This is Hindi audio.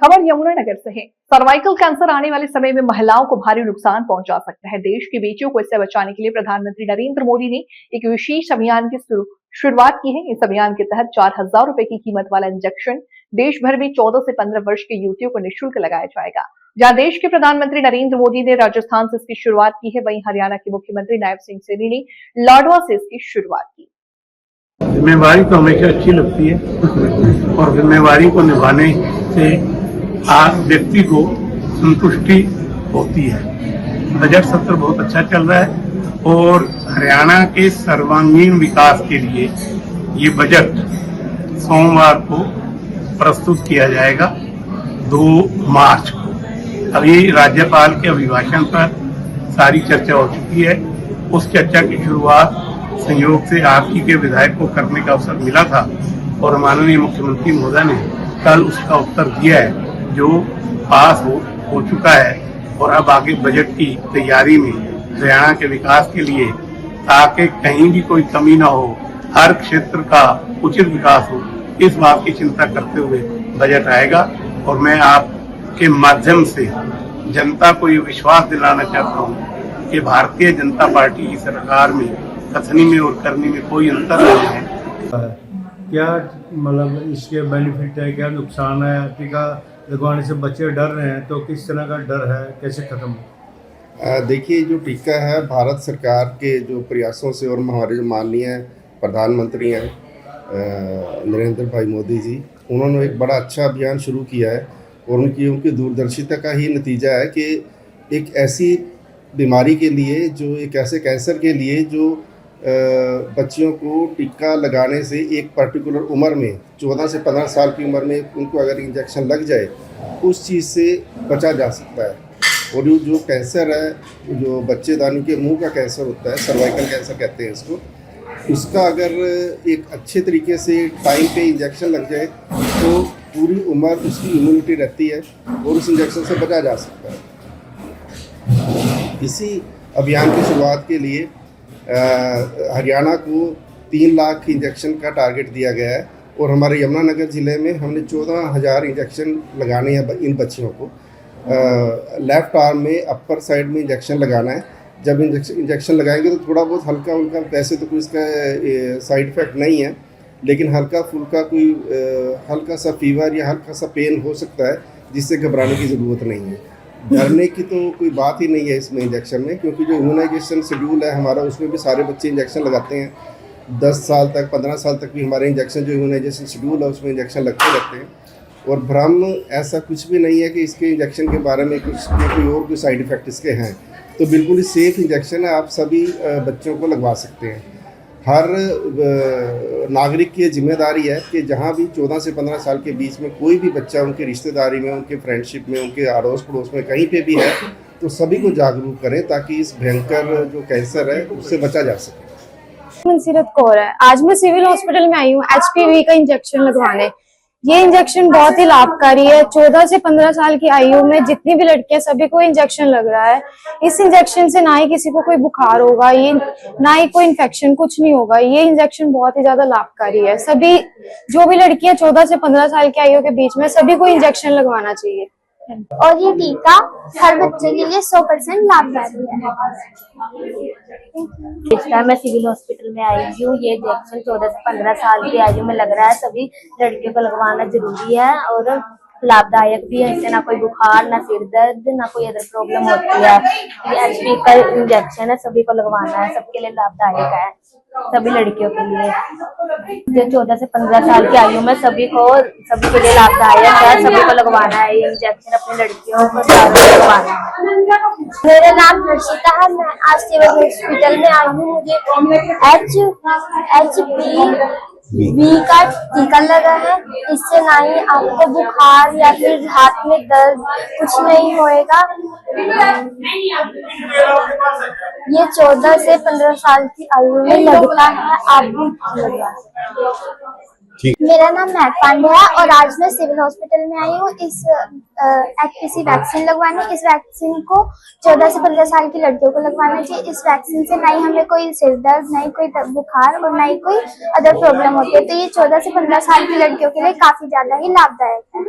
खबर यमुनानगर से है। सर्वाइकल कैंसर आने वाले समय में महिलाओं को भारी नुकसान पहुंचा सकता है। देश की बेटियों को इससे बचाने के लिए प्रधानमंत्री नरेंद्र मोदी ने एक विशेष अभियान की शुरुआत की है। इस अभियान के तहत 4,000 रुपए की कीमत वाला इंजेक्शन देश भर में 14 से 15 वर्ष के युवतियों को निःशुल्क लगाया जाएगा। जहां देश के प्रधानमंत्री नरेंद्र मोदी ने राजस्थान से इसकी शुरुआत की है, वहीं हरियाणा के मुख्यमंत्री नायब सिंह सैनी ने लाडवा से इसकी शुरुआत की। जिम्मेवारी तो हमेशा अच्छी लगती है और जिम्मेवारी को निभाने से व्यक्ति को संतुष्टि होती है। बजट सत्र बहुत अच्छा चल रहा है और हरियाणा के सर्वांगीण विकास के लिए ये बजट सोमवार को प्रस्तुत किया जाएगा 2 मार्च को। अभी राज्यपाल के अभिभाषण पर सारी चर्चा हो चुकी है। उस चर्चा की शुरुआत संयोग से आपकी के विधायक को करने का अवसर मिला था और माननीय मुख्यमंत्री महोदय ने कल उसका उत्तर दिया है, जो पास हो चुका है। और अब आगे बजट की तैयारी में हरियाणा के विकास के लिए, ताकि कहीं भी कोई कमी ना हो, हर क्षेत्र का उचित विकास हो, इस बात की चिंता करते हुए बजट आएगा। और मैं आपके माध्यम से जनता को ये विश्वास दिलाना चाहता हूँ कि भारतीय जनता पार्टी की सरकार में कथनी में और करनी में कोई अंतर नहीं है। क्या मतलब इसके बेनिफिट है, क्या नुकसान है? टीका लगवाने से बच्चे डर रहे हैं, तो किस तरह का डर है, कैसे खत्म हो? देखिए, जो टीका है भारत सरकार के जो प्रयासों से और हमारे जो माननीय प्रधानमंत्री हैं नरेंद्र भाई मोदी जी, उन्होंने एक बड़ा अच्छा अभियान शुरू किया है और उनकी दूरदर्शिता का ही नतीजा है कि एक ऐसी बीमारी के लिए, जो एक ऐसे कैंसर के लिए जो बच्चियों को टीका लगाने से एक पर्टिकुलर उम्र में 14 से 15 साल की उम्र में उनको अगर इंजेक्शन लग जाए, उस चीज़ से बचा जा सकता है। और जो कैंसर है, जो बच्चेदानी के मुंह का कैंसर होता है, सर्वाइकल कैंसर कहते हैं इसको, उसका अगर एक अच्छे तरीके से टाइम पे इंजेक्शन लग जाए तो पूरी उम्र उसकी इम्यूनिटी रहती है और उस इंजेक्शन से बचा जा सकता है। इसी अभियान की शुरुआत के लिए हरियाणा को 3 लाख इंजेक्शन का टारगेट दिया गया है और हमारे यमुनानगर ज़िले में हमने 14,000 इंजेक्शन लगाने हैं इन बच्चियों को। लेफ़्ट आर्म में अपर साइड में इंजेक्शन लगाना है। जब इंजेक्शन लगाएंगे तो थोड़ा बहुत हल्का उल्का, वैसे तो कोई इसका साइड इफ़ेक्ट नहीं है, लेकिन हल्का फुल्का कोई हल्का सा फीवर या हल्का सा पेन हो सकता है, जिससे घबराने की ज़रूरत नहीं है। डरने की तो कोई बात ही नहीं है इसमें इंजेक्शन में, क्योंकि जो इम्यूनाइजेशन शेड्यूल है हमारा, उसमें भी सारे बच्चे इंजेक्शन लगाते हैं। 10 साल तक, 15 साल तक भी हमारे इंजेक्शन जो इम्यूनाइजेशन शेड्यूल है उसमें इंजेक्शन लगते रहते हैं। और भ्रम ऐसा कुछ भी नहीं है कि इसके इंजेक्शन के बारे में कोई साइड इफ़ेक्ट इसके हैं। तो बिल्कुल ही सेफ़ इंजेक्शन है, आप सभी बच्चों को लगवा सकते हैं। हर नागरिक की जिम्मेदारी है कि जहाँ भी 14 से 15 साल के बीच में कोई भी बच्चा उनकी रिश्तेदारी में, उनके फ्रेंडशिप में, उनके अड़ोस पड़ोस में कहीं पे भी है, तो सभी को जागरूक करें ताकि इस भयंकर जो कैंसर है उससे बचा जा सके। मुंसीरत कौर है। आज मैं सिविल हॉस्पिटल में आई हूँ HPV का इंजेक्शन लगवाने। ये इंजेक्शन बहुत ही लाभकारी है। 14 से 15 साल की आयु में जितनी भी लड़कियां, सभी को इंजेक्शन लग रहा है। इस इंजेक्शन से ना ही किसी को कोई बुखार होगा, ये ना ही कोई इन्फेक्शन, कुछ नहीं होगा। ये इंजेक्शन बहुत ही ज्यादा लाभकारी है। सभी जो भी लड़कियां 14 से 15 साल की आयु के बीच में, सभी को इंजेक्शन लगवाना चाहिए। और ये टीका हर बच्चे के लिए 100% लाभकारी है। इस टाइम मैं सिविल हॉस्पिटल में आई हूँ। ये इंजेक्शन 14 से 15 साल की आयु में लग रहा है। सभी लड़कियों को लगवाना जरूरी है और लाभदायक भी है। इससे ना कोई बुखार, ना सिर दर्द, ना कोई अदर प्रॉब्लम होती है। ये HPV का इंजेक्शन है, सभी को लगवाना है, सबके लिए लाभदायक है, सभी लड़कियों के लिए। जो 14 से 15 साल की आयु में सभी के लिए लाभदायक है, सभी को लगवाना है ये इंजेक्शन। अपनी लड़कियों को लगवाना है। मेरा नाम हर्षिता है। मैं आज सिविल हॉस्पिटल में आई हूँ। मुझे HPV का टीका लगा है। इससे ना ही आपको बुखार या फिर हाथ में दर्द कुछ नहीं होएगा। ये 14 से 15 साल की आयु में लगता है। आप भी लगवा। मेरा नाम महक पांडे है और आज मैं सिविल हॉस्पिटल में आई हूँ इस HPV वैक्सीन लगवाने। इस वैक्सीन को 14 से 15 साल की लड़कियों को लगवाना चाहिए। इस वैक्सीन से ना ही हमें कोई सिर दर्द, ना ही कोई बुखार और ना ही कोई अदर प्रॉब्लम होती है। तो ये 14 से 15 साल की लड़कियों के लिए काफी ज्यादा ही लाभदायक है।